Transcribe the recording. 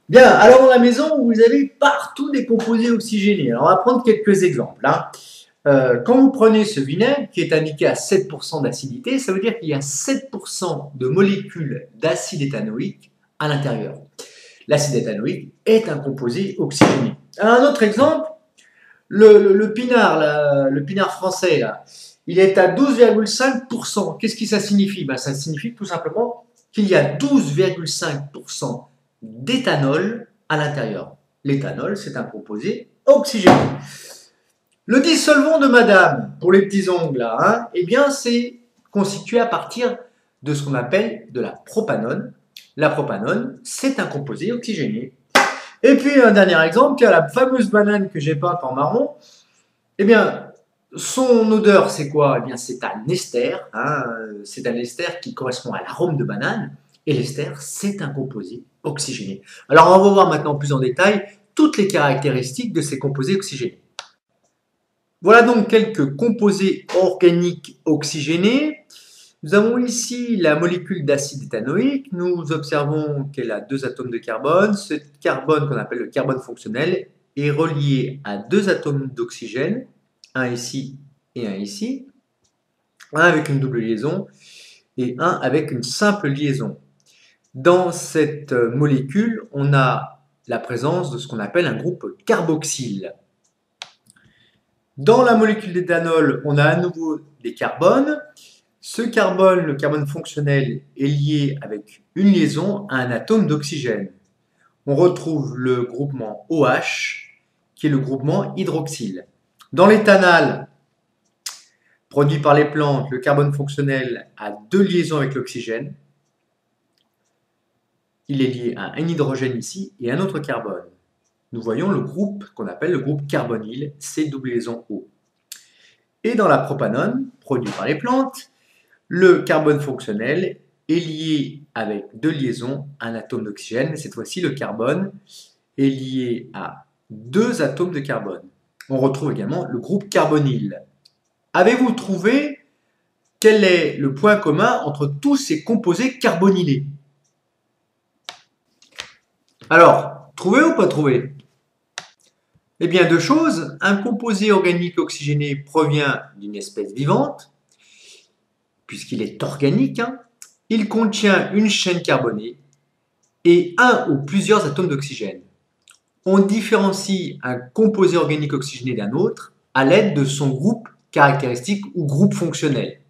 Bien, alors dans la maison, vous avez partout des composés oxygénés. Alors on va prendre quelques exemples, hein. Quand vous prenez ce vinaigre qui est indiqué à 7% d'acidité, ça veut dire qu'il y a 7% de molécules d'acide éthanoïque à l'intérieur. L'acide éthanoïque est un composé oxygéné. Un autre exemple, le pinard, là, le pinard français, là, il est à 12,5%. Qu'est-ce que ça signifie? Ben, ça signifie tout simplement qu'il y a 12,5% d'éthanol à l'intérieur. L'éthanol, c'est un composé oxygéné. Le dissolvant de madame, pour les petits ongles, là, hein, eh bien, c'est constitué à partir de ce qu'on appelle de la propanone. La propanone, c'est un composé oxygéné. Et puis, un dernier exemple, qui a la fameuse banane que j'ai peinte en marron. Eh bien, son odeur, c'est quoi? Eh bien, c'est un ester. Hein, c'est un ester qui correspond à l'arôme de banane. Et l'ester, c'est un composé oxygéné. Alors, on va voir maintenant plus en détail toutes les caractéristiques de ces composés oxygénés. Voilà donc quelques composés organiques oxygénés. Nous avons ici la molécule d'acide éthanoïque. Nous observons qu'elle a 2 atomes de carbone. Ce carbone qu'on appelle le carbone fonctionnel est relié à 2 atomes d'oxygène, un ici et un ici, un avec une double liaison et un avec une simple liaison. Dans cette molécule, on a la présence de ce qu'on appelle un groupe carboxyle. Dans la molécule d'éthanol, on a à nouveau des carbones. Ce carbone, le carbone fonctionnel, est lié avec une liaison à un atome d'oxygène. On retrouve le groupement OH, qui est le groupement hydroxyle. Dans l'éthanal, produit par les plantes, le carbone fonctionnel a 2 liaisons avec l'oxygène. Il est lié à un hydrogène ici et un autre carbone. Nous voyons le groupe qu'on appelle le groupe carbonyle, C double liaison O. Et dans la propanone, produit par les plantes, le carbone fonctionnel est lié avec 2 liaisons à un atome d'oxygène. Cette fois-ci, le carbone est lié à 2 atomes de carbone. On retrouve également le groupe carbonyle. Avez-vous trouvé quel est le point commun entre tous ces composés carbonylés? Alors, trouvé ou pas trouvé? Eh bien, 2 choses. Un composé organique oxygéné provient d'une espèce vivante, puisqu'il est organique. Hein. Il contient une chaîne carbonée et un ou plusieurs atomes d'oxygène. On différencie un composé organique oxygéné d'un autre à l'aide de son groupe caractéristique ou groupe fonctionnel.